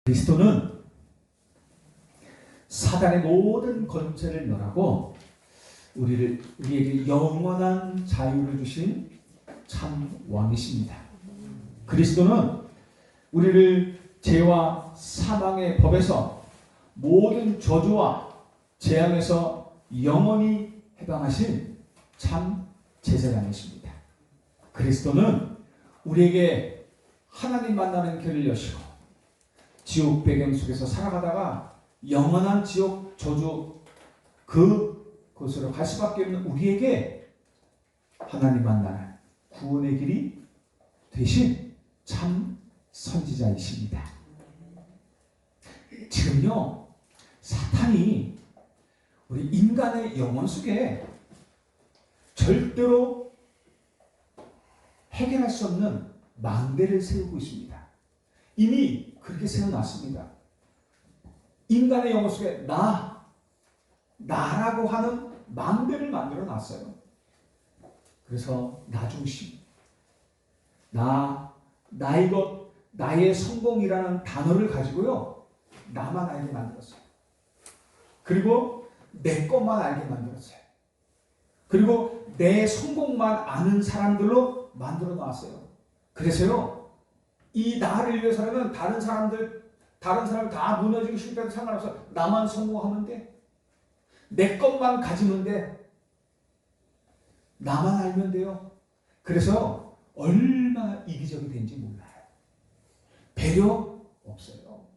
그리스도는 사단의 모든 권세를 멸하고 우리에게 영원한 자유를 주신 참 왕이십니다. 그리스도는 우리를 죄와 사망의 법에서 모든 저주와 재앙에서 영원히 해방하신 참 제사장이십니다. 그리스도는 우리에게 하나님 만나는 길을 여시고 지옥 배경 속에서 살아가다가 영원한 지옥 저주 그곳으로 갈 수밖에 없는 우리에게 하나님 만나는 구원의 길이 되신 참 선지자이십니다. 지금요, 사탄이 우리 인간의 영혼 속에 절대로 해결할 수 없는 망대를 세우고 있습니다. 이미 그렇게 세워놨습니다. 인간의 영혼 속에 나라고 하는 망대를 만들어 놨어요. 그래서 나 중심, 나의 것, 나의 성공이라는 단어를 가지고요, 나만 알게 만들었어요. 그리고 내 것만 알게 만들었어요. 그리고 내 성공만 아는 사람들로 만들어 놨어요. 그래서요, 이 나를 위해서는 다른 사람을 다 무너지고 실패해도 상관없어. 나만 성공하면 돼. 내 것만 가지면 돼. 나만 알면 돼요. 그래서 얼마나 이기적이 된지 몰라요. 배려 없어요.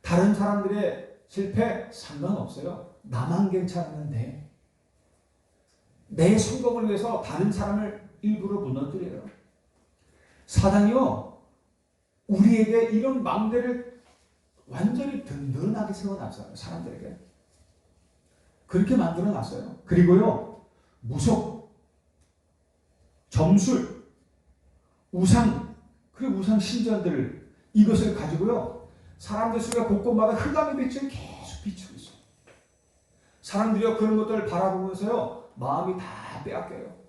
다른 사람들의 실패 상관없어요. 나만 괜찮으면 돼. 내 성공을 위해서 다른 사람을 일부러 무너뜨려요. 사단이요, 우리에게 이런 망대를 완전히 든든하게 세워놨어요. 사람들에게. 그렇게 만들어놨어요. 그리고요, 무속, 점술, 우상, 그리고 우상 신전들, 이것을 가지고요, 사람들 속에 곳곳마다 흑암의 빛을 계속 비추고 있어요. 사람들이요, 그런 것들을 바라보면서요, 마음이 다 빼앗겨요.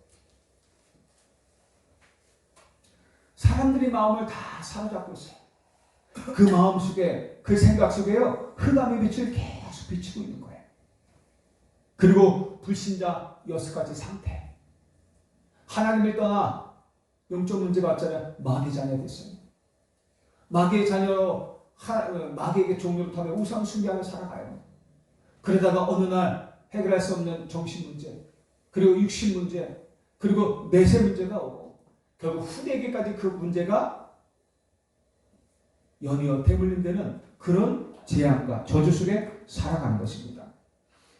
사람들이 마음을 다 사로잡고 있어요. 그 마음 속에, 그 생각 속에요, 흑암의 빛을 계속 비추고 있는 거예요. 그리고 불신자 6가지 상태. 하나님을 떠나 영적 문제가 왔잖아요. 마귀 자녀 됐어요. 마귀의 자녀, 마귀에게 종료를 타며 우상 숭배하며 살아가요. 그러다가 어느 날 해결할 수 없는 정신 문제, 그리고 육신 문제, 그리고 내세 문제가 오고, 결국 후대에게까지 그 문제가 연이어 대물림되는 그런 재앙과 저주 속에 살아가는 것입니다.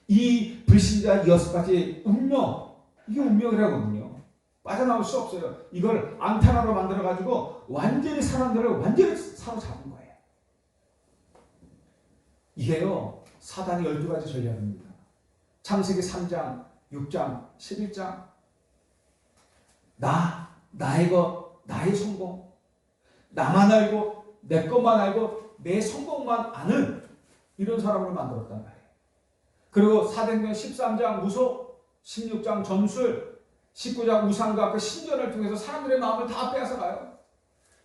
이 불신자 6가지 운명, 이게 운명이라거든요. 빠져나올 수 없어요. 이걸 안테나로 만들어가지고 완전히 사람들을 완전히 사로잡은 거예요. 이게요, 사단이 12가지 전략입니다. 창세기 3장, 6장, 11장. 나의 것, 나의 성공, 나만 알고, 내 것만 알고, 내 성공만 아는 이런 사람을 만들었단 말이에요. 그리고 사도행전 13장 무속, 16장 점술, 19장 우상과 그 신전을 통해서 사람들의 마음을 다 빼앗아가요.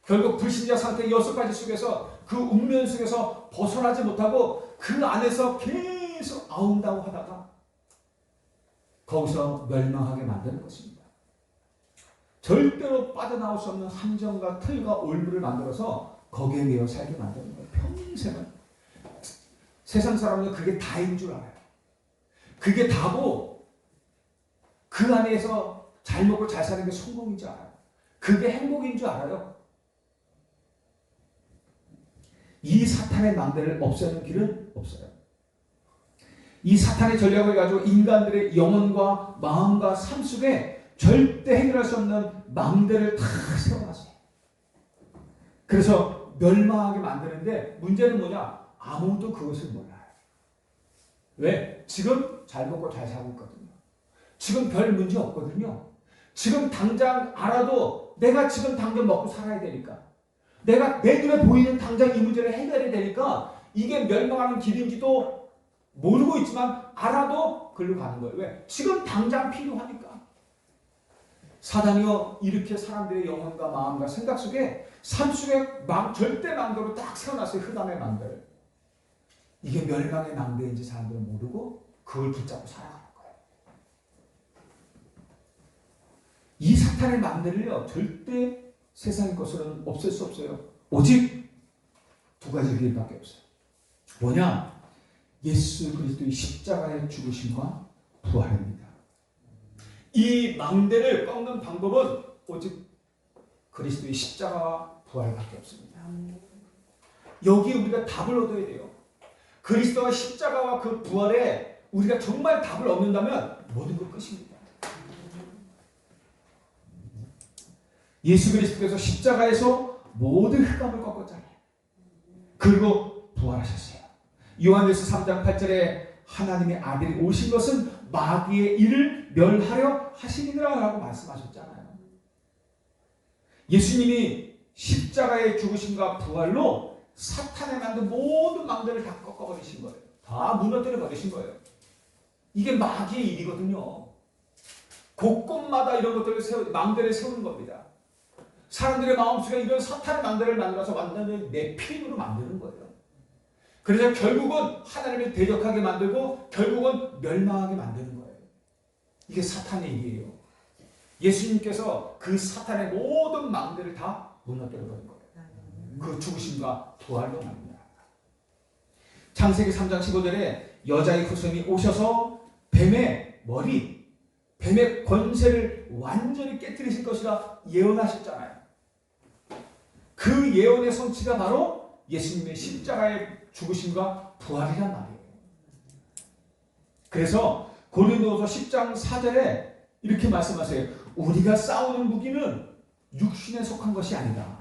결국 불신자 상태 6가지 속에서 그 운면 속에서 벗어나지 못하고 그 안에서 계속 아웅다웅 하다가 거기서 멸망하게 만드는 것입니다. 절대로 빠져나올 수 없는 함정과 틀과 올무를 만들어서 거기에 매여 살게 만드는 거예요. 평생은. 세상 사람은 그게 다인 줄 알아요. 그게 다고 그 안에서 잘 먹고 잘 사는 게 성공인 줄 알아요. 그게 행복인 줄 알아요. 이 사탄의 망대를 없애는 길은 없어요. 이 사탄의 전략을 가지고 인간들의 영혼과 마음과 삶 속에 절대 해결할 수 없는 망대를 다 세워놨어요. 그래서 멸망하게 만드는데 문제는 뭐냐? 아무도 그것을 몰라요. 왜? 지금 잘 먹고 잘 살고 있거든요. 지금 별 문제 없거든요. 지금 당장 알아도 내가 지금 당장 먹고 살아야 되니까. 내가 내 눈에 보이는 당장 이 문제를 해결해야 되니까 이게 멸망하는 길인지도 모르고 있지만 알아도 글로 가는 거예요. 왜? 지금 당장 필요하니까. 사단이요 이렇게 사람들의 영혼과 마음과 생각 속에 삶 속에 절대 망대로 딱 세워놨어요. 흑암의 망대를. 이게 멸망의 망대인지 사람들은 모르고 그걸 붙잡고 살아가는 거예요. 이 사탄의 망대를요 절대 세상의 것으로는 없앨 수 없어요. 오직 두 가지 길밖에 없어요. 뭐냐? 예수 그리스도의 십자가의 죽으심과 부활입니다. 이 망대를 꺾는 방법은 오직 그리스도의 십자가와 부활밖에 없습니다. 여기에 우리가 답을 얻어야 돼요. 그리스도와 십자가와 그 부활에 우리가 정말 답을 얻는다면 모든 것 끝입니다. 예수 그리스도께서 십자가에서 모든 흑암을 꺾었잖아요. 그리고 부활하셨어요. 요한일서 3장 8절에 하나님의 아들이 오신 것은 마귀의 일을 멸하려 하시니라 라고 말씀하셨잖아요. 예수님이 십자가의 죽으심과 부활로 사탄에 만든 모든 망대를 다 꺾어버리신 거예요. 다 무너뜨려 버리신 거예요. 이게 마귀의 일이거든요. 곳곳마다 이런 것들을 망대를 세우는 겁니다. 사람들의 마음속에 이런 사탄의 망대를 만들어서 완전히 내 필임으로 만드는 거예요. 그래서 결국은 하나님을 대적하게 만들고 결국은 멸망하게 만드는 거예요. 이게 사탄의 일이에요. 예수님께서 그 사탄의 모든 망대를 다 무너뜨려 버린 거예요. 그 죽으심과 부활로 말입니다. 창세기 3장 15절에 여자의 후손이 오셔서 뱀의 머리, 뱀의 권세를 완전히 깨뜨리실 것이라 예언하셨잖아요. 그 예언의 성취가 바로 예수님의 십자가의 죽으심과 부활이란 말이에요. 그래서 고린도후서 10장 4절에 이렇게 말씀하세요. 우리가 싸우는 무기는 육신에 속한 것이 아니다.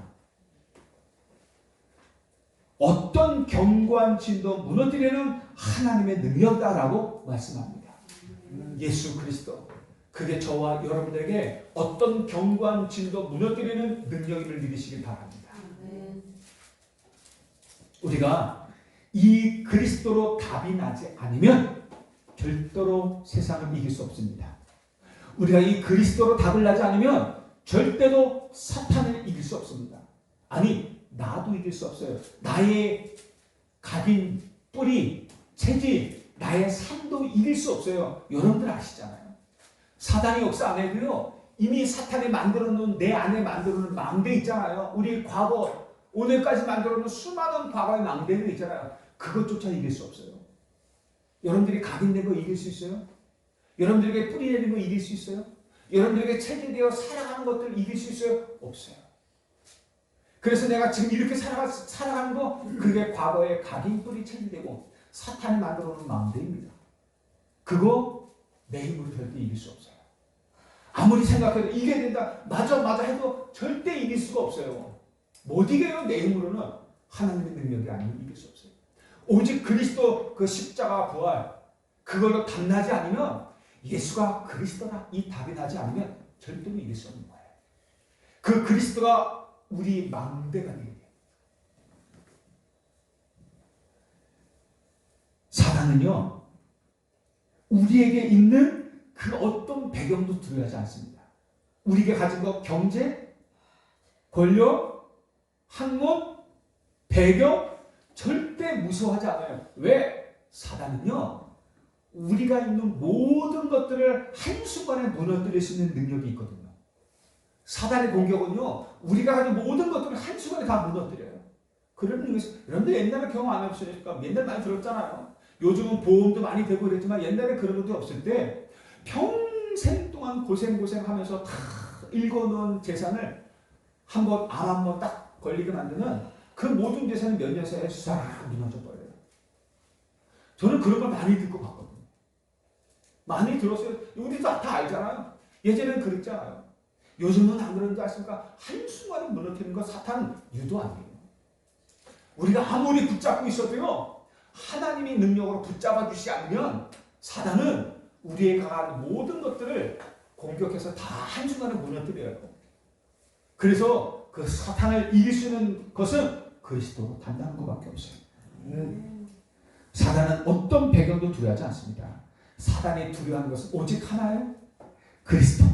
어떤 견고한 진도 무너뜨리는 하나님의 능력이다라고 말씀합니다. 예수 그리스도. 그게 저와 여러분들에게 어떤 견고한 진도 무너뜨리는 능력을 믿으시길 바랍니다. 우리가 이 그리스도로 답이 나지 않으면 절대로 세상을 이길 수 없습니다. 우리가 이 그리스도로 답을 나지 않으면 절대로 사탄을 이길 수 없습니다. 아니, 나도 이길 수 없어요. 나의 각인, 뿌리, 체질, 나의 삶도 이길 수 없어요. 여러분들 아시잖아요. 사단의 역사 안에도요, 이미 사탄이 만들어놓은 내 안에 만들어놓은 망대 있잖아요. 우리 과거, 오늘까지 만들어놓은 수많은 과거의 망대들 있잖아요. 그것조차 이길 수 없어요. 여러분들이 각인된 거 이길 수 있어요? 여러분들에게 뿌리 내린 거 이길 수 있어요? 여러분들에게 체질되어 살아가는 것들 이길 수 있어요? 없어요. 그래서 내가 지금 이렇게 살아가는 거, 그게 과거의 각인, 뿌리, 체질되고 사탄이 만들어놓은 망대입니다. 그거 내 힘으로 절대 이길 수 없어요. 아무리 생각해도 이겨야 된다, 맞아 해도 절대 이길 수가 없어요. 못 이겨요. 내 힘으로는 하나님의 능력이 아니면 이길 수 없어요. 오직 그리스도 그 십자가 부활, 그걸로 답나지 않으면, 예수가 그리스도다, 이 답이 나지 않으면 절대로 이길 수 없는 거예요. 그 그리스도가 우리 망대가 되게 돼요. 사단은요, 우리에게 있는 그 어떤 배경도 두려워하지 않습니다. 우리에게 가진 것, 경제, 권력, 학문, 배경, 절대 무서워하지 않아요. 왜? 사단은요, 우리가 있는 모든 것들을 한순간에 무너뜨릴 수 있는 능력이 있거든요. 사단의 공격은요, 우리가 가진 모든 것들을 한순간에 다 무너뜨려요. 그런 의미에서, 여러분들 옛날에 경험 안 해보시니까 옛날 많이 들었잖아요. 요즘은 보험도 많이 되고 그랬지만 옛날에 그런 것도 없을 때 평생 동안 고생하면서 다 읽어놓은 재산을 한번 암 한 번 딱 걸리게 만드는 그 모든 재산이 몇 년 사이에 싹 무너져 버려요. 저는 그런 걸 많이 듣고 봤거든요. 많이 들었어요. 우리도 다 알잖아요. 예전에는 그랬잖아요. 요즘은 안 그런지 아십니까? 한순간에 무너뜨리는 거 사탄은 유도 안 돼요. 우리가 아무리 붙잡고 있어도요, 하나님의 능력으로 붙잡아 주시지 않으면 사단은 우리의 강한 모든 것들을 공격해서 다 한순간에 무너뜨려요. 그래서 그 사탄을 이길 수 있는 것은 그리스도로 단단한 것밖에 없어요. 사단은 어떤 배경도 두려워하지 않습니다. 사단이 두려워하는 것은 오직 하나예요. 그리스도.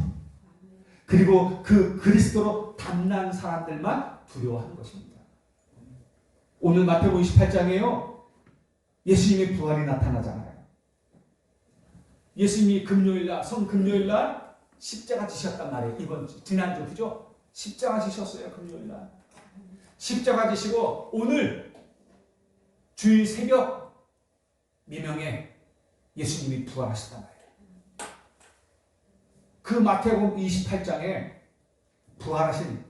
그리고 그 그리스도로 담난 사람들만 두려워하는 것입니다. 오늘 마태복음 28장에요. 예수님의 부활이 나타나잖아요. 예수님이 금요일날, 성금요일날 십자가 지셨단 말이에요. 지난주 그죠? 십자가 지셨어요. 금요일날. 십자가 지시고 오늘 주일 새벽 미명에 예수님이 부활하셨단 말이에요. 그 마태복음 28장에 부활하신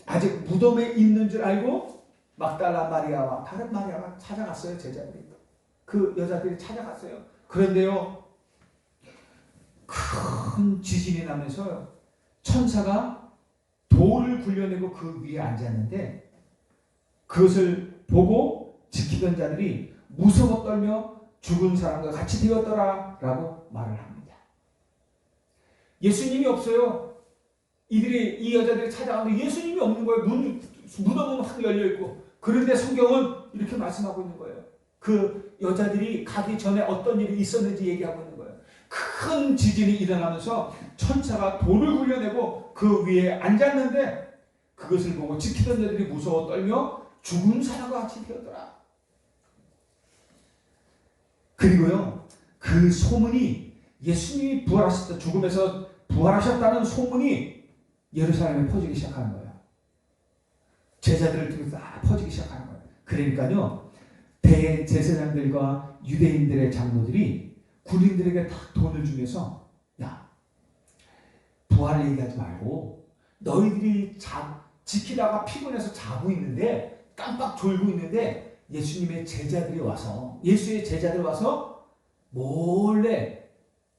아직 무덤에 있는 줄 알고 막달라 마리아와 다른 마리아가 찾아갔어요. 제자들이. 그 여자들이 찾아갔어요. 그런데요, 큰 지진이 나면서 천사가 돌을 굴려내고 그 위에 앉았는데 그것을 보고 지키던 자들이 무서워 떨며 죽은 사람과 같이 되었더라 라고 말을 합니다. 예수님이 없어요. 이 여자들이 찾아가는데 예수님이 없는 거예요. 무덤은 확 열려있고. 그런데 성경은 이렇게 말씀하고 있는 거예요. 그 여자들이 가기 전에 어떤 일이 있었는지 얘기하고 있는 거예요. 큰 지진이 일어나면서 천사가 돌을 굴려내고 그 위에 앉았는데 그것을 보고 지키던 자들이 무서워 떨며 죽은 사람과 같이 되었더라. 그리고요, 그 소문이 예수님이 부활하셨다, 죽음에서 부활하셨다는 소문이 예루살렘에 퍼지기 시작하는 거예요. 제자들을 통해서 다 퍼지기 시작하는 거예요. 그러니까요, 대제사장들과 유대인들의 장로들이 군인들에게 다 돈을 주면서, 야, 부활을 얘기하지 말고 너희들이 지키다가 피곤해서 자고 있는데, 깜빡 졸고 있는데 예수의 제자들이 와서 몰래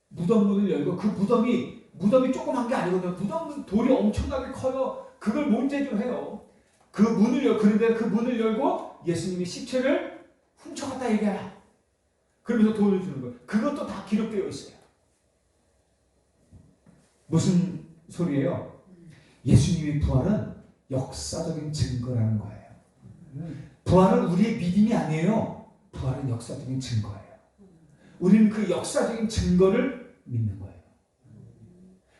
무덤 문을 열고, 그 무덤이 조그만 게 아니거든요. 무덤은 돌이 엄청나게 커요. 그걸 문제로 해요. 그런데 그 문을 열고 예수님이 시체를 훔쳐갔다 얘기하라. 그러면서 돈을 주는 거예요. 그것도 다 기록되어 있어요. 무슨 소리예요? 예수님의 부활은 역사적인 증거라는 거예요. 부활은 우리의 믿음이 아니에요. 부활은 역사적인 증거예요. 우리는 그 역사적인 증거를 믿는 거예요.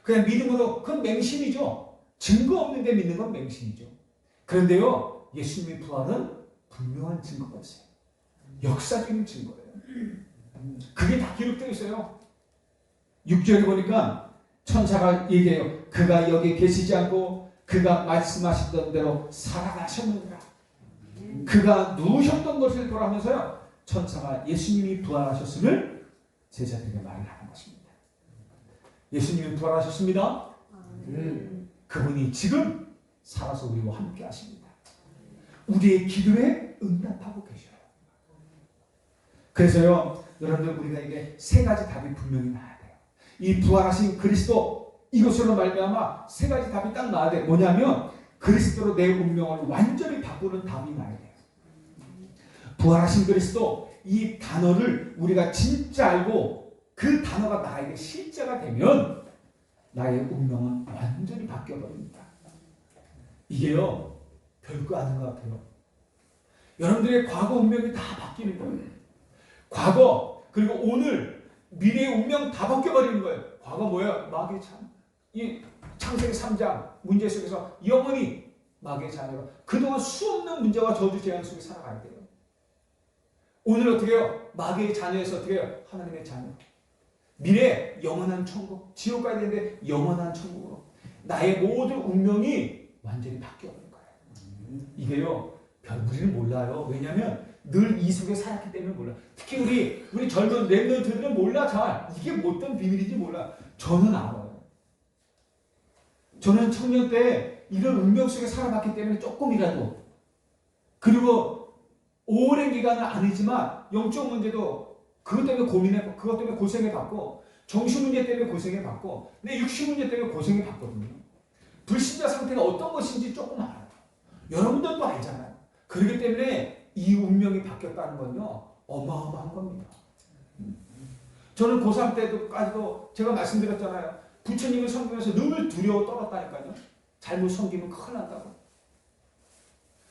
그냥 믿음으로, 그건 맹신이죠. 증거 없는데 믿는 건 맹신이죠. 그런데요, 예수님의 부활은 분명한 증거가 있어요. 역사적인 증거예요. 그게 다 기록되어 있어요. 6절에 보니까 천사가 얘기해요. 그가 여기 계시지 않고 그가 말씀하시던 대로 살아가셨느니라. 그가 누우셨던 것을 보라면서요, 천사가 예수님이 부활하셨음을 제자들에게 말을 하는 것입니다. 예수님이 부활하셨습니다. 그분이 지금 살아서 우리와 함께 하십니다. 우리의 기도에 응답하고 계셔요. 그래서요, 여러분들, 우리가 이게 세 가지 답이 분명히 나와야 돼요. 이 부활하신 그리스도, 이것으로 말미암아 세 가지 답이 딱 나와야 돼요. 뭐냐면 그리스도로 내 운명을 완전히 바꾸는 답이 나와야 돼요. 부활하신 그리스도, 이 단어를 우리가 진짜 알고 그 단어가 나에게 실제가 되면 나의 운명은 완전히 바뀌어버립니다. 이게요, 별거 아닌 것 같아요. 여러분들의 과거 운명이 다 바뀌는 거예요. 과거, 그리고 오늘, 미래의 운명 다 바뀌어버리는 거예요. 과거 뭐예요? 마귀의 이 창세기 3장 문제 속에서 영원히 마귀의 자녀가 그동안 수없는 문제와 저주 재앙 속에 살아가야 돼요. 오늘 어떻게 해요? 마귀의 자녀에서 어떻게 해요? 하나님의 자녀. 미래 영원한 천국, 지옥 가야 되는데 영원한 천국으로 나의 모든 운명이 완전히 바뀌어버린 거예요. 이게요, 우리는 몰라요. 왜냐하면 늘 이 속에 살았기 때문에 몰라. 특히 우리 젊은 랩런트들은 몰라. 잘 이게 어떤 비밀인지 몰라. 저는 알아요. 저는 청년 때 이런 운명 속에 살아봤기 때문에 조금이라도, 그리고 오랜 기간은 아니지만 영적 문제도 그것 때문에 그것 때문에 고생해봤고, 정신 문제 때문에 고생해봤고, 내 육신 문제 때문에 고생해봤거든요. 불신자 상태가 어떤 것인지 조금 알아요. 여러분들도 알잖아요. 그렇기 때문에 이 운명이 바뀌었다는 건요, 어마어마한 겁니다. 저는 고3 때까지도 제가 말씀드렸잖아요. 부처님을 섬기면서 늘 두려워 떨었다니까요. 잘못 섬기면 큰일 난다고.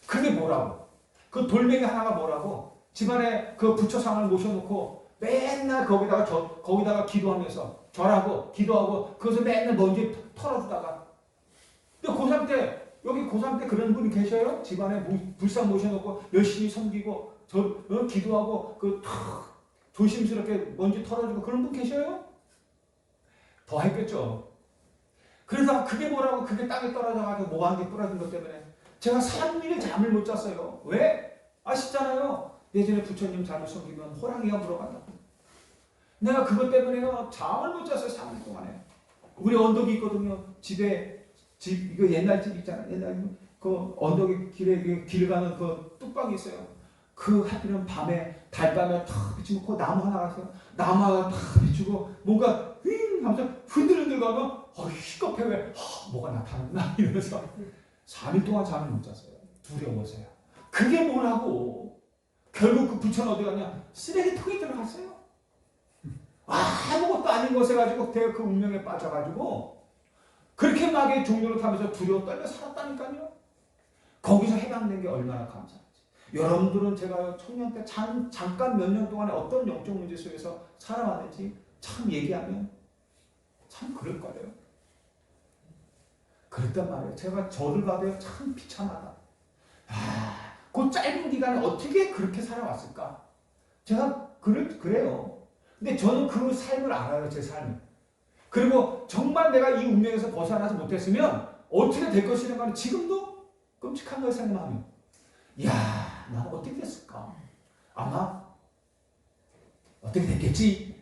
그게 뭐라고? 그 돌멩이 하나가 뭐라고? 집안에 그 부처상을 모셔놓고 맨날 거기다가 기도하면서 절하고 기도하고 그것을 맨날 먼지 털어주다가. 근데 고3 때 여기 고3 때 그런 분이 계셔요? 집안에 불상 모셔놓고 열심히 섬기고 기도하고 조심스럽게 먼지 털어주고 그런 분 계셔요? 더 했겠죠. 그러다가 그게 뭐라고 그게 땅에 떨어져가지고 뭐한개 부러진 것 때문에 제가 3일 잠을 못 잤어요. 왜? 아시잖아요. 예전에 부처님 잘못 섬기면 호랑이가 물어간다. 내가 그것 때문에요. 잠을 못 잤어요. 3일 동안에. 우리 언덕이 있거든요. 이거 옛날 집 있잖아요. 옛날 그 언덕에 길 가는 그 뚝방이 있어요. 그 하필은 밤에 달밤에 탁 비추고 그 나무 하나가 있어요. 나무 하나 탁 비추고 뭔가 윙 하면서 흔들흔들 가면 시겁해 왜 뭐가 나타났나 이러면서 3일 동안 잠을 못 잤어요. 두려워서요. 그게 뭐라고. 결국 그 부처는 어디 갔냐. 쓰레기통에 들어갔어요. 아무것도 아닌 것에 가지고 그 운명에 빠져가지고 그렇게 막의 종로를 타면서 두려워 떨려 살았다니까요. 거기서 해방된 게 얼마나 감사한지. 여러분들은 제가 청년 때 잠깐 몇 년 동안에 어떤 영적 문제 속에서 살아왔는지 참 얘기하면 참 그럴 거예요. 그랬단 말이에요. 제가 저를 봐도요 참 비참하다. 그 짧은 기간에 어떻게 그렇게 살아왔을까? 제가 그래요. 근데 저는 그 삶을 알아요. 제 삶을. 그리고 정말 내가 이 운명에서 벗어나지 못했으면 어떻게 될 것이라는 건 지금도 끔찍한 걸 생각하면 나는 어떻게 됐을까? 아마 어떻게 됐겠지?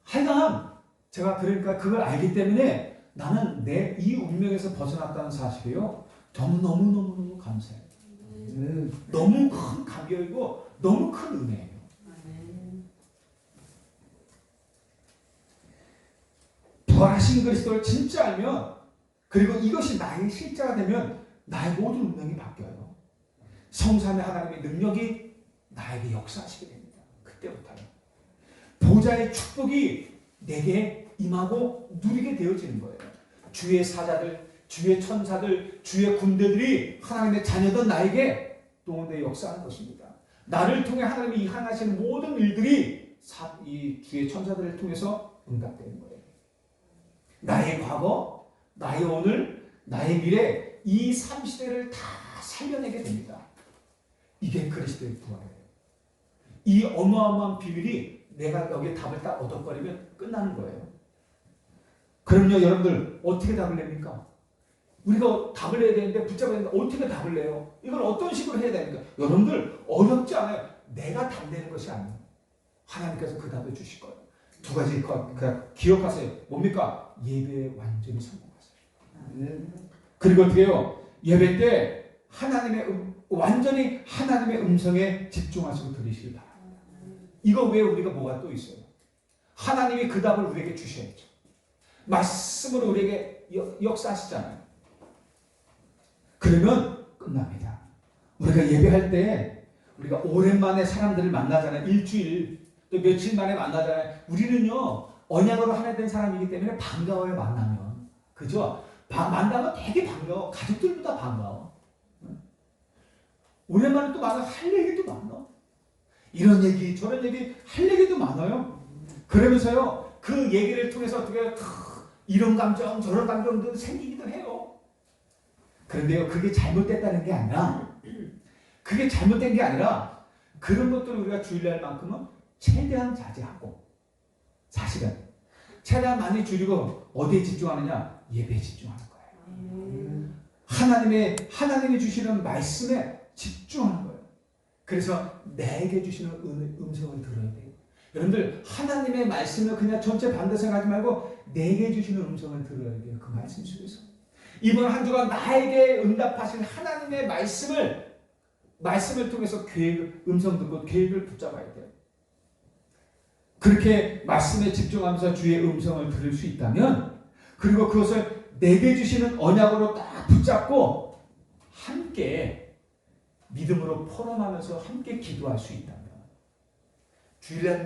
하여간 제가 그러니까 그걸 알기 때문에 나는 내 이 운명에서 벗어났다는 사실이요. 너무너무 감사해요. 너무 큰 감격이고 너무 큰 은혜예요. 부활하신 그리스도를 진짜 알면 그리고 이것이 나의 실제가 되면 나의 모든 운명이 바뀌어요. 성삼위 하나님의 능력이 나에게 역사하시게 됩니다. 그때부터요. 보좌의 축복이 내게 임하고 누리게 되어지는 거예요. 주의 사자들, 주의 천사들, 주의 군대들이 하나님의 자녀던 나에게 또 내 역사하는 것입니다. 나를 통해 하나님이 행하시는 모든 일들이 이 주의 천사들을 통해서 응답되는 거예요. 나의 과거, 나의 오늘, 나의 미래 이 3시대를 다 살려내게 됩니다. 이게 그리스도의 부활이에요. 이 어마어마한 비밀이 내가 여기에 답을 딱 얻어버리면 끝나는 거예요. 그럼요 여러분들 어떻게 답을 냅니까? 우리가 답을 내야 되는데 붙잡아야 되는데 어떻게 답을 내요? 이걸 어떤 식으로 해야 됩니까? 여러분들 어렵지 않아요. 내가 답 내는 것이 아니에요. 하나님께서 그 답을 주실 거예요. 두 가지 기억하세요. 뭡니까? 예배에 완전히 성공하세요. 그리고 어떻게 해요? 예배 때 완전히 하나님의 음성에 집중하시고 들으시길 바랍니다. 이거 외에 우리가 뭐가 또 있어요? 하나님이 그 답을 우리에게 주셔야죠. 말씀으로 우리에게 역사하시잖아요. 그러면 끝납니다. 우리가 예배할 때 우리가 오랜만에 사람들을 만나잖아요. 일주일 또 며칠 만에 만나잖아요. 우리는요 언약으로 하나 된 사람이기 때문에 반가워요. 만나면. 그죠? 만나면 되게 반가워. 가족들보다 반가워. 오랜만에 또 만나면 할 얘기도 많아. 이런 얘기 저런 얘기 할 얘기도 많아요. 그러면서요 그 얘기를 통해서 어떻게 이런 감정 저런 감정도 생기기도 해요. 그런데요 그게 잘못됐다는 게 아니라 그런 것들을 우리가 주의할만큼은 최대한 자제하고 사실은 최대한 많이 줄이고 어디에 집중하느냐? 예배에 집중하는 거예요. 하나님이 주시는 말씀에 집중하는 거예요. 그래서 내게 주시는 음성을 들어야 돼요. 여러분들 하나님의 말씀을 그냥 전체 반대 생각하지 말고 내게 주시는 음성을 들어야 돼요. 그 말씀 속에서. 이번 한 주간 나에게 응답하신 하나님의 말씀을 통해서 음성 듣고 계획을 붙잡아야 돼요. 그렇게 말씀에 집중하면서 주의 음성을 들을 수 있다면 그리고 그것을 내게 주시는 언약으로 딱 붙잡고 함께 믿음으로 포럼하면서 함께 기도할 수 있다면 주일날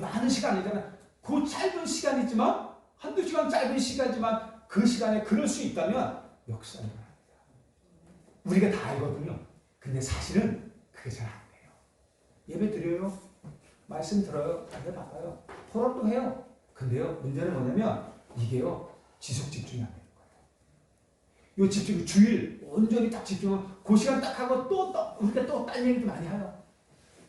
많은 시간이잖아. 그 짧은 시간이지만 한두 시간 짧은 시간이지만 그 시간에 그럴 수 있다면 역사를 합니다. 우리가 다 알거든요. 근데 사실은 그게 잘 안 돼요. 예배 드려요. 말씀 들어요. 안돼 받아요. 토론도 해요. 근데요, 문제는 뭐냐면 이게요, 지속 집중이 안 돼요. 요 집중, 주일 온전히 딱 집중하면 그 시간 딱 하고 또 우리가 또 딴 얘기도 많이 해요.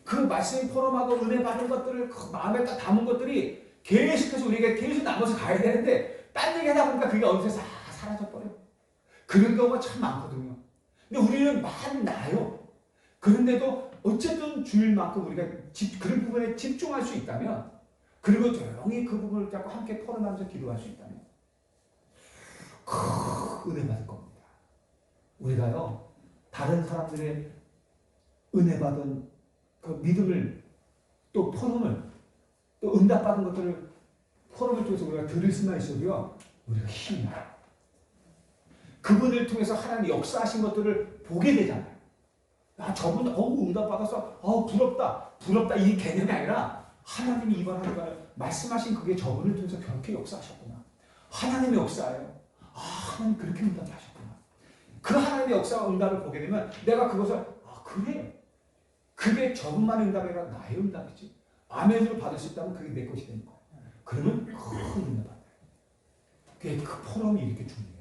그 말씀 포럼하고 은혜 받은 것들을 그 마음에 딱 담은 것들이 계속해서 우리가 계속 남아서 가야 되는데 딴 얘기 하다 보니까 그게 어느새 사라져버려. 그런 경우가 참 많거든요. 근데 우리는 많이 나요. 그런데도 어쨌든 주일만큼 우리가 그런 부분에 집중할 수 있다면, 그리고 조용히 그 부분을 잡고 함께 토론하면서 기도할 수 있다면 큰 은혜 받을 겁니다. 우리가요, 다른 사람들의 은혜 받은 그 믿음을, 또 포럼을, 또 응답받은 것들을 포럼을 통해서 우리가 들을 수만 있어도요, 우리가 힘이 나요. 그분을 통해서 하나님 역사하신 것들을 보게 되잖아요. 저분 응답받아서 부럽다 이 개념이 아니라, 하나님이 이번 한 주간에 말씀하신 그게 저분을 통해서 그렇게 역사하셨구나. 하나님의 역사예요. 하나님 그렇게 응답하셨구나. 그 하나님의 역사와 응답을 보게 되면 내가 그것을 그래, 그게 저분만의 응답이 아니라 나의 응답이지. 아멘으로 받을 수 있다면 그게 내 것이 되는 거야. 그러면 큰 응답 받아요. 그게 그 포럼이 이렇게 중요해요.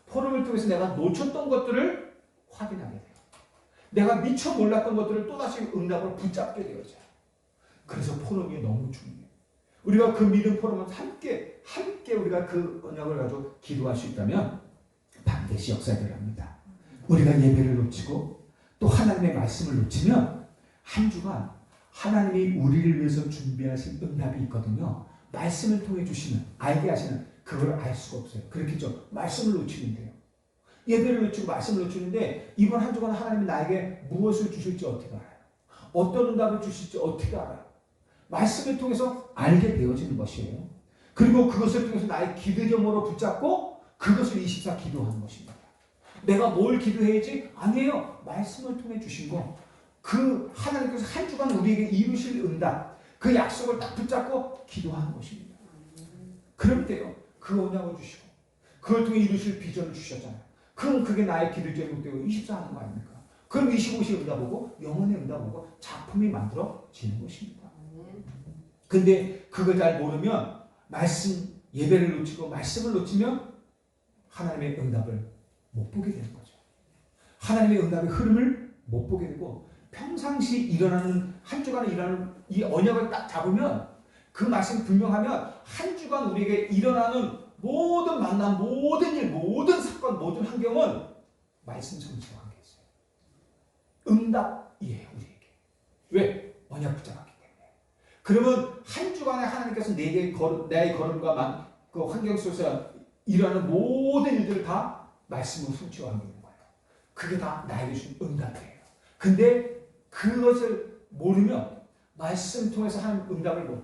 포럼을 통해서 내가 놓쳤던 것들을 확인하게 돼요. 내가 미처 몰랐던 것들을 또다시 응답으로 붙잡게 되어져요. 그래서 포럼이 너무 중요해요. 우리가 그 믿음 포럼을 함께 우리가 그 언약을 가지고 기도할 수 있다면 반드시 역사되려 합니다. 우리가 예배를 놓치고 또 하나님의 말씀을 놓치면 한 주간 하나님이 우리를 위해서 준비하신 응답이 있거든요. 말씀을 통해 주시는, 알게 하시는, 그걸 알 수가 없어요. 그렇겠죠. 말씀을 놓치는데요. 예배를 놓치고 말씀을 놓치는데 이번 한 주간 하나님이 나에게 무엇을 주실지 어떻게 알아요? 어떤 응답을 주실지 어떻게 알아요? 말씀을 통해서 알게 되어지는 것이에요. 그리고 그것을 통해서 나의 기도점으로 붙잡고 그것을 24 기도하는 것입니다. 내가 뭘 기도해야지? 아니에요. 말씀을 통해 주신 거. 그 하나님께서 한 주간 우리에게 이루실 응답, 그 약속을 딱 붙잡고 기도하는 것입니다. 그럴 때요, 그 언약을 주시고 그걸 통해 이루실 비전을 주셨잖아요. 그럼 그게 나의 기도점이 되고 24 하는 거 아닙니까? 그럼 25시 응답오고 영혼의 응답오고 작품이 만들어지는 것입니다. 근데 그걸 잘 모르면 예배를 놓치고 말씀을 놓치면 하나님의 응답을 못 보게 되는 거죠. 하나님의 응답의 흐름을 못 보게 되고 평상시 일어나는, 한 주간에 일어나는 이 언약을 딱 잡으면, 그 말씀이 분명하면 한 주간 우리에게 일어나는 모든 만남, 모든 일, 모든 사건, 모든 환경은 말씀 성취와 관계 있어요. 응답이에요, 우리에게. 왜? 언약 붙잡았기 때문에. 그러면 한 주간에 하나님께서 나의 걸음과 그 환경 속에서 일어나는 모든 일들을 다 말씀으로 성취와 관계 있는 거예요. 그게 다 나에게 주신 응답이에요. 근데 그것을 모르면 말씀 통해서 하나님 응답을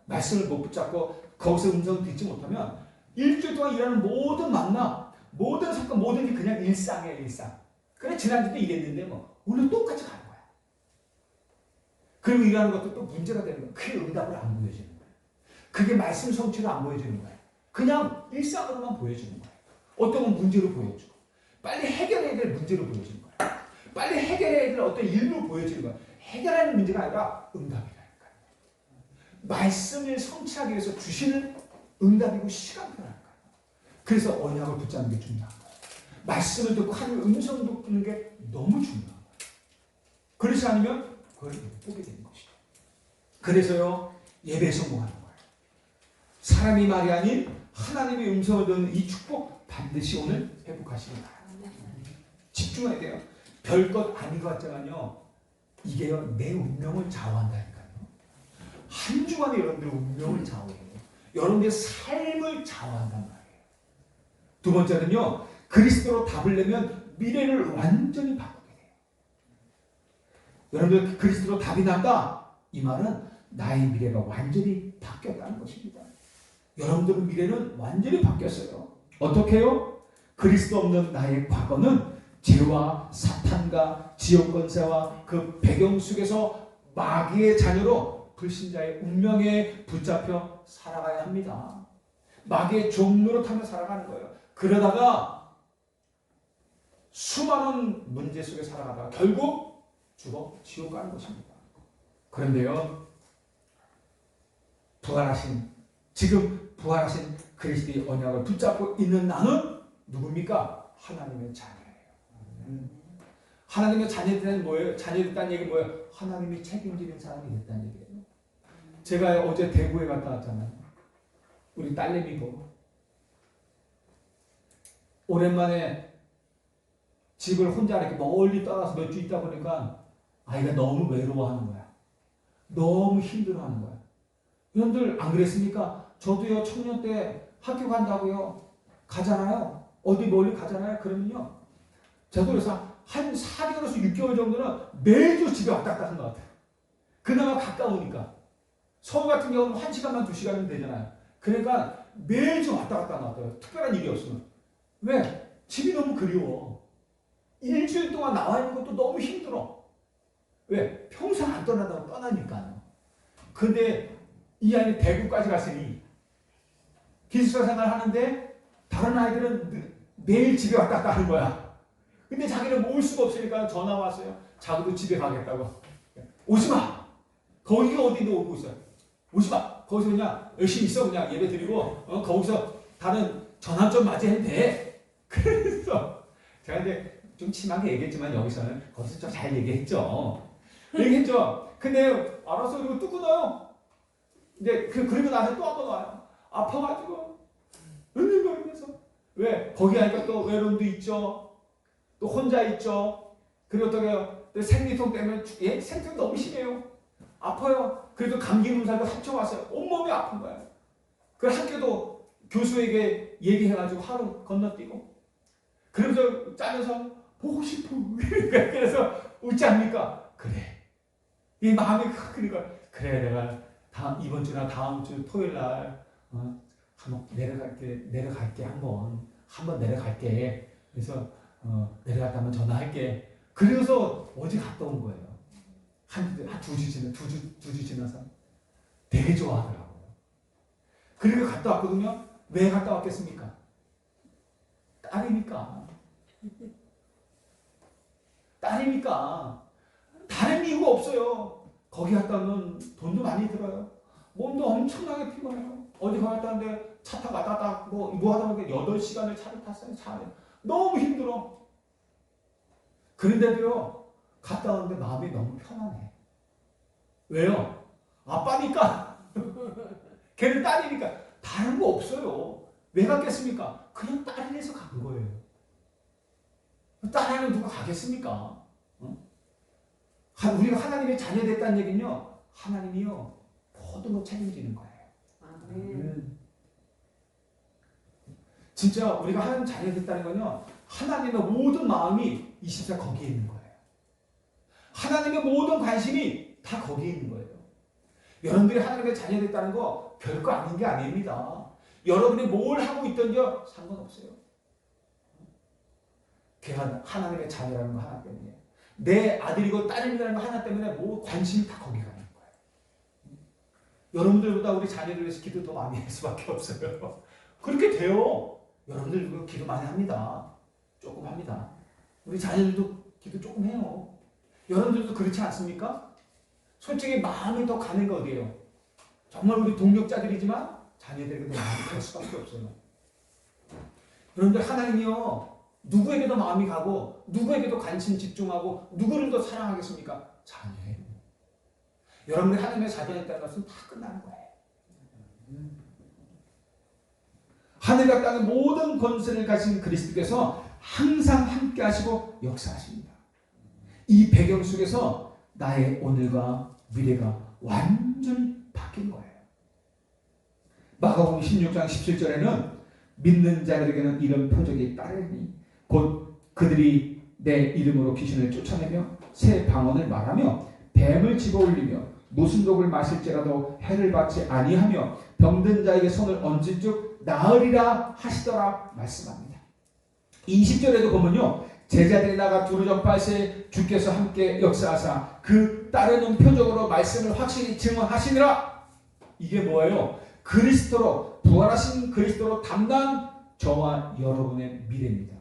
말씀을 못 붙잡고 거기서 음성을 듣지 못하면 일주일 동안 일하는 모든 만남, 모든 사건, 모든 게 그냥 일상이에요, 일상. 그래, 지난주도 이랬는데 오늘 똑같이 가는 거야. 그리고 일하는 것도 또 문제가 되는 거야. 그게 응답을 안 보여주는 거야. 그게 말씀 성취를 안 보여주는 거야. 그냥 일상으로만 보여주는 거야. 어떤 건 문제로 보여주고, 빨리 해결해야 될 문제로 보여주는 거야. 빨리 해결해야 될 어떤 일로 보여주는 거야. 해결하는 문제가 아니라 응답이라니까요. 말씀을 성취하기 위해서 주시는 응답이고 시간표라니까요. 그래서 언약을 붙잡는 게 중요한 거예요. 말씀을 듣고 하나님의 음성을 듣는 게 너무 중요한 거예요. 그렇지 않으면 그걸 못 보게 되는 것이죠. 그래서요, 예배에 성공하는 거예요. 사람이 말이 아닌 하나님의 음성을 듣는 이 축복 반드시 오늘 회복하시기 바랍니다. 집중해야 돼요. 별것 아닌 것 같지만요, 이게요, 내 운명을 좌우한다니까요. 한 주간에 여러분들의 운명을 좌우해요. 여러분들의 삶을 좌우한단 말이에요. 두 번째는요, 그리스도로 답을 내면 미래를 완전히 바꾸게 돼요. 여러분들 그리스도로 답이 났다, 이 말은 나의 미래가 완전히 바뀌었다는 것입니다. 여러분들의 미래는 완전히 바뀌었어요. 어떻게 해요? 그리스도 없는 나의 과거는 죄와 사탄과 지옥 권세와 그 배경 속에서 마귀의 자녀로 불신자의 운명에 붙잡혀 살아가야 합니다. 마귀의 종로로 타며 살아가는 거예요. 그러다가 수많은 문제 속에 살아가다가 결국 죽어 지옥 가는 것입니다. 그런데요, 지금 부활하신 그리스도의 언약을 붙잡고 있는 나는 누굽니까? 하나님의 자녀예요. 하나님의 자녀들은 뭐예요? 자녀들이란 얘기 뭐예요? 하나님이 책임지는 사람이 됐다는 얘기예요. 제가 어제 대구에 갔다 왔잖아요. 우리 딸내미 보고. 오랜만에 집을 혼자 이렇게 멀리 떠나서 몇 주 있다 보니까 아이가 너무 외로워하는 거야. 너무 힘들어하는 거야. 여러분들 안 그랬습니까? 저도요, 청년 때 학교 간다고요. 가잖아요. 어디 멀리 가잖아요. 그러면요. 저도 그래서 한 4개월에서 6개월 정도는 매주 집에 왔다 갔다 하는 것 같아요. 그나마 가까우니까. 서울 같은 경우는 1시간만 2시간이면 되잖아요. 그러니까 매주 왔다 갔다 하는 것 같아요. 특별한 일이 없으면. 왜? 집이 너무 그리워. 일주일 동안 나와 있는 것도 너무 힘들어. 왜? 평생 안 떠나다가 떠나니까요. 근데 이 아이는 대구까지 갔으니 기숙사 생활 하는데 다른 아이들은 매일 집에 왔다 갔다 하는 거야. 근데 자기는 올 수가 없으니까 전화 왔어요. 자기도 집에 가겠다고. 오지마! 거기가 어디인데 오고 있어요. 오지마! 거기서 그냥 열심히 있어. 그냥 예배 드리고 거기서 다른 전환점 맞이해도 돼. 그래서 제가 이제 좀 심하게 얘기했지만 여기서는 거기서 좀 잘 얘기했죠. 근데 알아서 그리고 또 끊어요. 근데 그리고 나서 또 한 번 와요. 아파가지고 은근거리면서. 왜? 거기 하니까 또 외로움도 있죠. 또 혼자 있죠. 그리고 또 생리통 때문에 생리통 너무 심해요. 아파요. 그래도 감기 검사도 합쳐 왔어요. 온몸이 아픈 거예요. 그 학교도 교수에게 얘기해가지고 하루 건너뛰고. 그러면서 짜면서 보고 싶어. 그래서 웃지 않습니까? 그래. 이 마음이 그러니까 그래 내가 이번 주나 다음 주 토요일 날 한번 내려갈게 한번 내려갈게. 그래서 내려갔다 한번 전화할게. 그래서 어제 갔다 온 거예요. 한 2주 지나서 되게 좋아하더라고요. 그리고 갔다 왔거든요. 왜 갔다 왔겠습니까? 딸이니까. 다른 이유가 없어요. 거기 갔다 오면 돈도 많이 들어요. 몸도 엄청나게 피곤해요. 어디 갔다 왔는데 차 타고 왔다 갔다 뭐 하다 보니까 8시간을 차를 탔어요. 차를. 너무 힘들어. 그런데도요, 갔다 오는데 마음이 너무 편안해. 왜요? 아빠니까. 걔는 딸이니까. 다른 거 없어요. 왜 갔겠습니까? 그냥 딸이라서 간 거예요. 딸 하면 누가 가겠습니까? 우리가 하나님의 자녀 됐다는 얘기는요, 하나님이요, 모든 걸 책임지는 거예요. 아멘. 진짜 우리가 하나님 자녀 됐다는 건요, 하나님의 모든 마음이 24 거기에 있는 거예요. 하나님의 모든 관심이 다 거기에 있는 거예요. 여러분들이 하나님의 자녀 됐다는 거 별거 아닌 게 아닙니다. 여러분이 뭘 하고 있던지요, 상관없어요. 걔가 하나님의 자녀라는 거 하나 때문에. 내 아들이고 딸이라는 거 하나 때문에 뭐 관심이 다 거기 가는 거예요. 여러분들보다 우리 자녀들 위해서 기도 더 많이 할 수밖에 없어요. 그렇게 돼요. 여러분들 기도 많이 합니다. 조금 합니다. 우리 자녀들도 기도 조금 해요. 여러분들도 그렇지 않습니까? 솔직히 마음이 더 가는 거 어디예요? 정말 우리 동력자들이지만 자녀들에게 더 마음이 갈 수밖에 없어요. 여러분들 하나님이요, 누구에게도 마음이 가고 누구에게도 관심 집중하고 누구를 더 사랑하겠습니까? 자녀예요. 여러분들이 하나님의 자녀였다는 것은 다 끝나는 거예요. 하늘과 땅의 모든 권세를 가진 그리스도께서 항상 함께 하시고 역사하십니다. 이 배경 속에서 나의 오늘과 미래가 완전히 바뀐 거예요. 마가복음 16장 17절에는 믿는 자들에게는 이런 표적이 따르니 곧 그들이 내 이름으로 귀신을 쫓아내며 새 방언을 말하며 뱀을 집어올리며 무슨 독을 마실지라도 해를 받지 아니하며 병든 자에게 손을 얹은 즉 나으리라 하시더라 말씀합니다. 20절에도 보면요, 제자들이 나가 두루 전파하시에 주께서 함께 역사하사 그 따르는 표적으로 말씀을 확실히 증언하시니라. 이게 뭐예요? 그리스도로 부활하신 그리스도로 담당 저와 여러분의 미래입니다.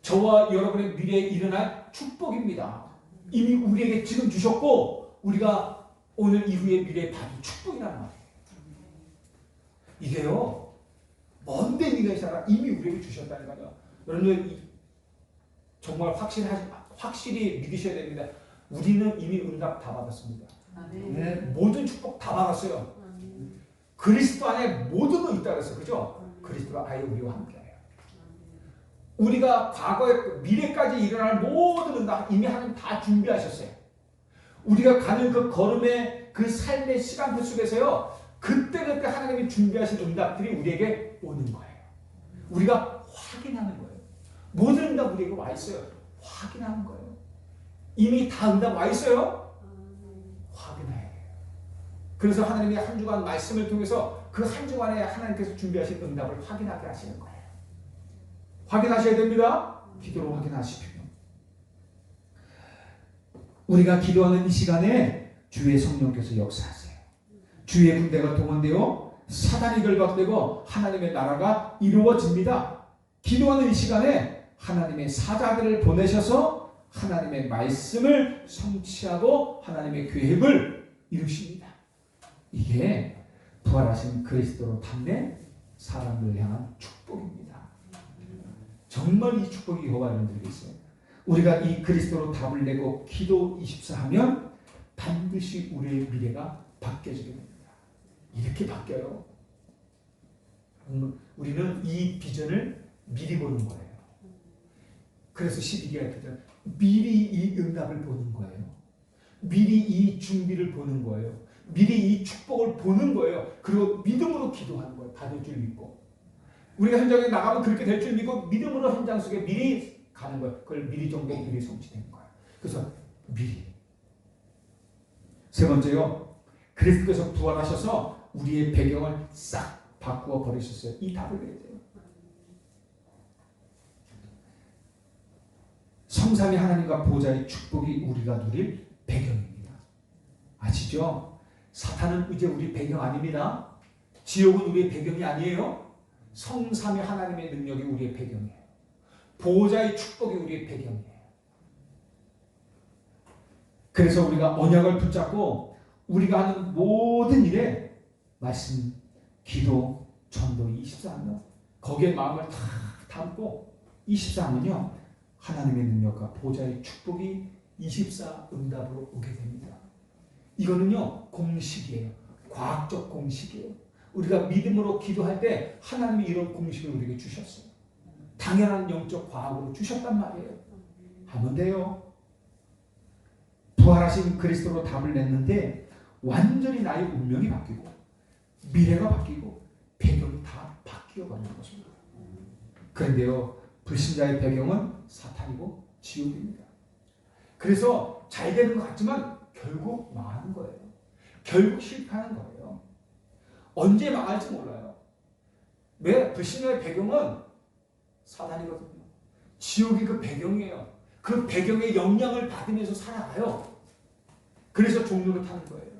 저와 여러분의 미래에 일어날 축복입니다. 이미 우리에게 지금 주셨고 우리가 오늘 이후의 미래에 받을 축복이라는 말이에요. 이게요, 먼 데 있는 사람 이미 우리에게 주셨다는 거죠. 여러분, 정말 확실히 믿으셔야 됩니다. 우리는 이미 응답 다 받았습니다. 네, 모든 축복 다 받았어요. 그리스도 안에 모든 거 있다 그랬어요. 그죠? 그리스도가 아예 우리와 함께해요. 우리가 과거에 미래까지 일어날 모든 응답 이미 하나님 다 준비하셨어요. 우리가 가는 그 걸음의 그 삶의 시간표 속에서요, 그때그때 하나님이 준비하신 응답들이 우리에게 오는 거예요. 우리가 확인하는 거예요. 모든 응답 우리에게 와 있어요. 확인하는 거예요. 이미 다 응답 와 있어요. 확인해야 돼요. 그래서 하나님이 한 주간 말씀을 통해서 그 한 주간에 하나님께서 준비하신 응답을 확인하게 하시는 거예요. 확인하셔야 됩니다. 기도로 확인하십시오. 우리가 기도하는 이 시간에 주의 성령께서 역사하세요. 주의 군대가 동원되어 사단이 결박되고 하나님의 나라가 이루어집니다. 기도하는 이 시간에 하나님의 사자들을 보내셔서 하나님의 말씀을 성취하고 하나님의 계획을 이루십니다. 이게 부활하신 그리스도로 담는 사람을 향한 축복입니다. 정말 이 축복이 여호와 여러분들에게 있어요. 우리가 이 그리스도로 답을 내고 기도 24하면 반드시 우리의 미래가 바뀌어지게 됩니다. 이렇게 바뀌어요. 우리는 이 비전을 미리 보는 거예요. 그래서 12개가 비전, 미리 이 응답을 보는 거예요. 미리 이 준비를 보는 거예요. 미리 이 축복을 보는 거예요. 그리고 믿음으로 기도하는 거예요. 받을 줄 믿고. 우리가 현장에 나가면 그렇게 될 줄 믿고 믿음으로 현장 속에 미리 가는 거예요. 그걸 미리 정복, 미리 성취되는 거예요. 그래서 미리. 세 번째요. 그리스도께서 부활하셔서 우리의 배경을 싹 바꾸어 버리셨어요. 이 답을 내야 돼요. 성삼위 하나님과 보좌의 축복이 우리가 누릴 배경입니다. 아시죠? 사탄은 이제 우리 배경 아닙니다. 지옥은 우리의 배경이 아니에요. 성삼위 하나님의 능력이 우리의 배경이에요. 보호자의 축복이 우리의 배경이에요. 그래서 우리가 언약을 붙잡고 우리가 하는 모든 일에 말씀, 기도, 전도 24하면 거기에 마음을 다 담고 24하면요 하나님의 능력과 보호자의 축복이 24 응답으로 오게 됩니다. 이거는요 공식이에요. 과학적 공식이에요. 우리가 믿음으로 기도할 때 하나님이 이런 공식을 우리에게 주셨어요. 당연한 영적 과학으로 주셨단 말이에요. 하면 돼요. 부활하신 그리스도로 답을 냈는데 완전히 나의 운명이 바뀌고 미래가 바뀌고 배경이 다 바뀌어 버리는 것입니다. 그런데요 불신자의 배경은 사탄이고 지옥입니다. 그래서 잘 되는 것 같지만 결국 망하는 거예요. 결국 실패하는 거예요. 언제 망할지 몰라요. 왜? 불신자의 배경은 사단이거든요. 지옥이 그 배경이에요. 그 배경의 영향을 받으면서 살아가요. 그래서 종로를 타는 거예요.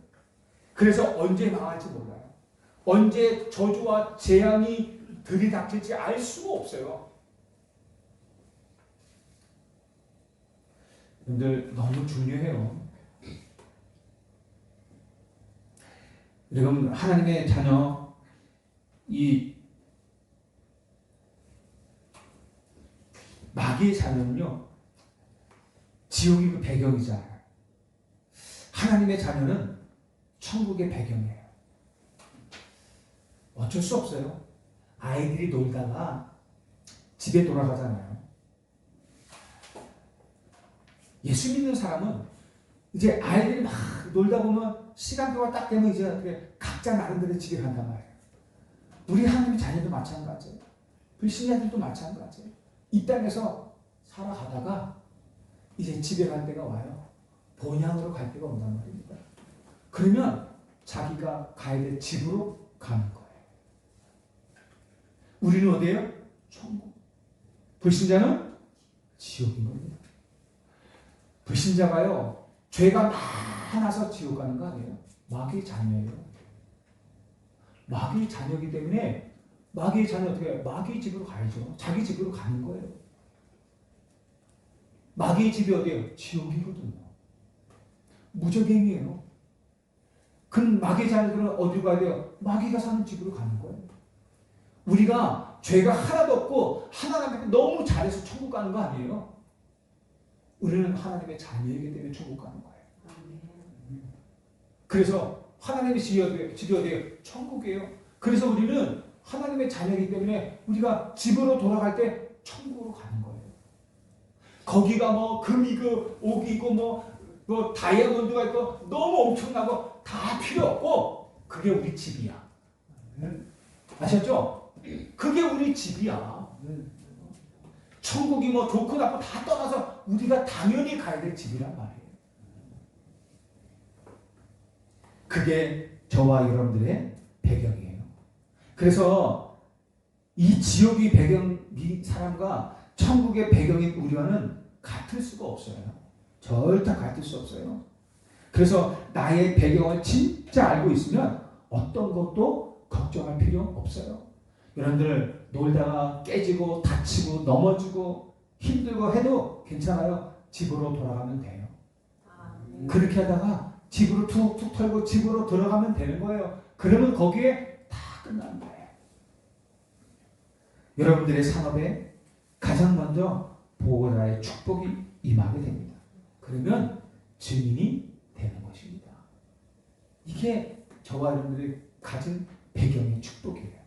그래서 언제 망할지 몰라요. 언제 저주와 재앙이 들이닥칠지 알 수가 없어요. 여러분들 너무 중요해요. 여러분 하나님의 자녀 이 마귀의 자녀는요 지옥이 그 배경이잖아요. 하나님의 자녀는 천국의 배경이에요. 어쩔 수 없어요. 아이들이 놀다가 집에 돌아가잖아요. 예수 믿는 사람은 이제 아이들이 막 놀다 보면 시간표가 딱 되면 이제 각자 나름대로 집에 간단 말이에요. 우리 하나님의 자녀도 마찬가지예요. 불신자들도 마찬가지예요. 이 땅에서 살아가다가 이제 집에 갈 때가 와요. 본향으로 갈 때가 온단 말입니다. 그러면 자기가 가야 될 집으로 가는 거예요. 우리는 어디예요? 천국. 불신자는 지옥인 겁니다. 불신자가요 죄가 많아서 지옥 가는 거 아니에요. 마귀의 자녀예요. 마귀의 자녀이기 때문에 마귀의 자녀 어떻게 해요? 마귀의 집으로 가야죠. 자기 집으로 가는 거예요. 마귀의 집이 어디예요? 지옥이거든요. 무적행이에요. 그 마귀의 자녀들은 어디로 가야 돼요? 마귀가 사는 집으로 가는 거예요. 우리가 죄가 하나도 없고 하나님 너무 잘해서 천국 가는 거 아니에요. 우리는 하나님의 자녀이기 때문에 천국 가는 거예요. 그래서 하나님의 집이 어디예요? 천국이에요. 그래서 우리는 하나님의 자녀이기 때문에 우리가 집으로 돌아갈 때 천국으로 가는 거예요. 거기가 뭐 금이고 옥이고 뭐 다이아몬드가 있고 너무 엄청나고 다 필요 없고 그게 우리 집이야. 아셨죠? 그게 우리 집이야. 천국이 뭐 좋고 나쁘고 다 떠나서 우리가 당연히 가야 될 집이란 말이에요. 그게 저와 여러분들의 배경이에요. 그래서 이 지옥의 배경, 이 사람과 천국의 배경인 우리와는 같을 수가 없어요. 절대 같을 수 없어요. 그래서 나의 배경을 진짜 알고 있으면 어떤 것도 걱정할 필요 없어요. 여러분들 놀다가 깨지고 다치고 넘어지고 힘들고 해도 괜찮아요. 집으로 돌아가면 돼요. 그렇게 하다가 집으로 툭툭 털고 집으로 들어가면 되는 거예요. 그러면 거기에 다 끝나는 거예요. 여러분들의 산업에 가장 먼저 보호자의 축복이 임하게 됩니다. 그러면 증인이 되는 것입니다. 이게 저와 여러분들이 가진 배경의 축복이에요.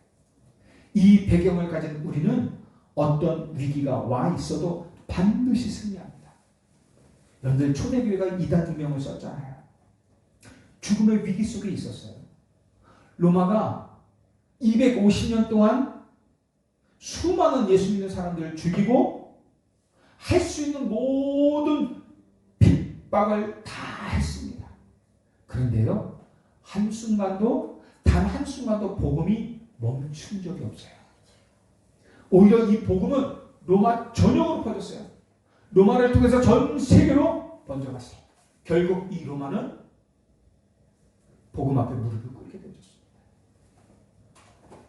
이 배경을 가진 우리는 어떤 위기가 와 있어도 반드시 승리합니다. 여러분들 초대교회가 이단 유명을 썼잖아요. 죽음의 위기 속에 있었어요. 로마가 250년 동안 수많은 예수 믿는 사람들을 죽이고 할 수 있는 모든 핍박을 다 했습니다. 그런데요, 단 한순간도 복음이 멈춘 적이 없어요. 오히려 이 복음은 로마 전역으로 퍼졌어요. 로마를 통해서 전 세계로 번져갔어요. 결국 이 로마는 복음 앞에 무릎을 꿇게 되었습니다.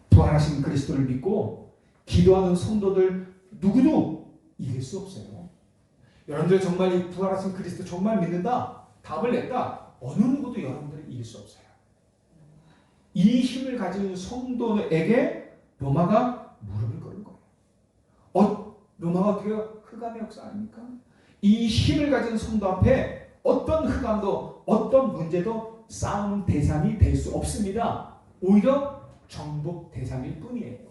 부활하신 그리스도를 믿고 기도하는 성도들 누구도 이길 수 없어요. 여러분들 정말 이 부활하신 그리스도 정말 믿는다? 답을 냈다? 어느 누구도 여러분들을 이길 수 없어요. 이 힘을 가진 성도에게 로마가 무릎을 꿇은 거예요. 로마가 어떻게 해요? 흑암의 역사 아닙니까? 이 힘을 가진 성도 앞에 어떤 흑암도 어떤 문제도 싸움 대상이 될 수 없습니다. 오히려 정복 대상일 뿐이에요.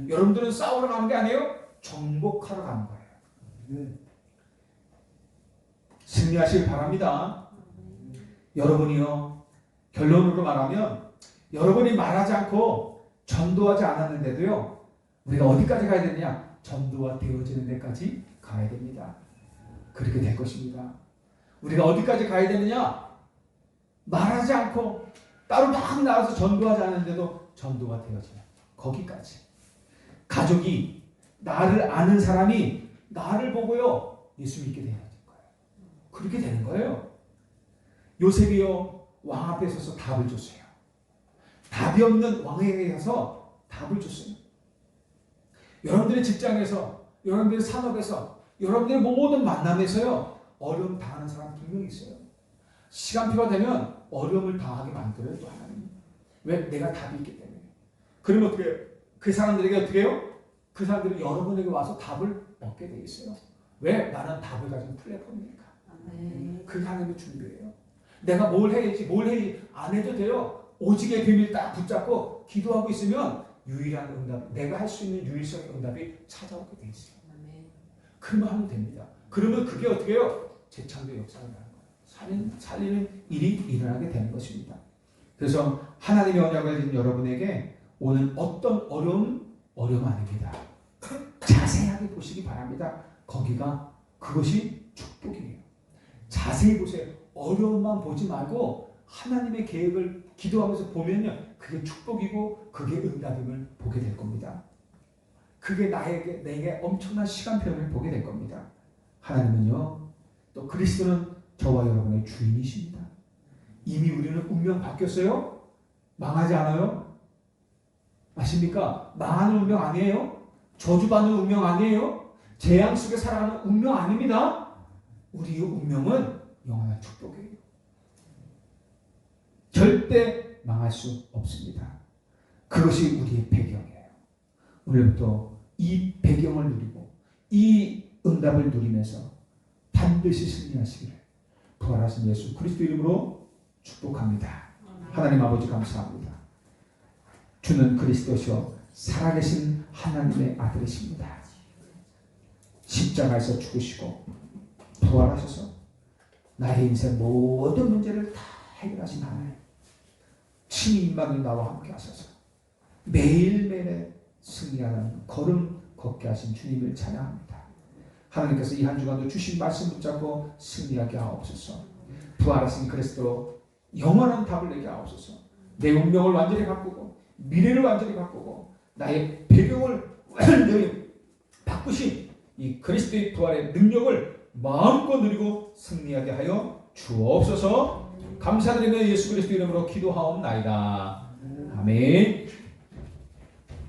여러분들은 싸우러 가는 게 아니에요. 정복하러 가는 거예요. 승리하시길 바랍니다. 여러분이요, 결론으로 말하면 여러분이 말하지 않고 전도하지 않았는데도요, 우리가 어디까지 가야 되느냐? 전도가 되어지는 데까지 가야 됩니다. 그렇게 될 것입니다. 우리가 어디까지 가야 되느냐? 말하지 않고 따로 막 나가서 전도하지 않는데도 전도가 되어지는 거기까지. 가족이, 나를 아는 사람이 나를 보고요, 예수 믿게 되는 거예요. 그렇게 되는 거예요. 요셉이요, 왕 앞에 서서 답을 줬어요. 답이 없는 왕에게 가서 답을 줬어요. 여러분들의 직장에서, 여러분들의 산업에서, 여러분들의 모든 만남에서요, 어려움 당하는 사람 분명히 있어요. 시간표가 되면 어려움을 당하게 만들어요, 또 하나님. 왜? 내가 답이 있기 때문에. 그러면 어떻게 해요? 그 사람들에게 어떻게 해요? 그 사람들이 여러분에게 와서 답을 얻게 돼 있어요. 왜? 나는 답을 가진 플랫폼이니까. 그 하나님의 준비예요. 내가 뭘 해야지, 안 해도 돼요. 오직의 비밀 딱 붙잡고 기도하고 있으면 유일한 응답, 내가 할 수 있는 유일성의 응답이 찾아오게 돼 있어요. 그러면 하면 됩니다. 그러면 그게 어떻게 해요? 재창조 역사를 하는 거예요. 살리는 일이 일어나게 되는 것입니다. 그래서 하나님의 언약을 가진 여러분에게 오는 어떤 어려움 아닙니다. 자세하게 보시기 바랍니다. 그것이 축복이에요. 자세히 보세요. 어려움만 보지 말고 하나님의 계획을 기도하면서 보면요, 그게 축복이고 그게 응답임을 보게 될 겁니다. 그게 내게 엄청난 시간표를 보게 될 겁니다. 하나님은요, 또 그리스도는 저와 여러분의 주인이십니다. 이미 우리는 운명 바뀌었어요? 망하지 않아요? 아십니까? 망하는 운명 아니에요? 저주받는 운명 아니에요? 재앙 속에 살아가는 운명 아닙니다. 우리의 운명은 영원한 축복이에요. 절대 망할 수 없습니다. 그것이 우리의 배경이에요. 오늘부터 이 배경을 누리고 이 응답을 누리면서 반드시 승리하시기를 부활하신 예수 그리스도 이름으로 축복합니다. 하나님 아버지 감사합니다. 주는 그리스도시요 살아계신 하나님의 아들이십니다. 십자가에서 죽으시고 부활하셔서 나의 인생 모든 문제를 다 해결하신 하나님, 친히 임마누엘 나와 함께 하소서. 매일매일의 승리하는 걸음 걷게 하신 주님을 찬양합니다. 하나님께서 이 한 주간도 주신 말씀 붙잡고 승리하게 하옵소서. 부활하신 그리스도로 영원한 답을 내게 하옵소서. 내 운명을 완전히 바꾸고 미래를 완전히 바꾸고 나의 배경을 완전히 바꾸신 이 그리스도의 부활의 능력을 마음껏 누리고 승리하게 하여 주옵소서. 감사드리며 예수 그리스도 이름으로 기도하옵나이다. 아멘.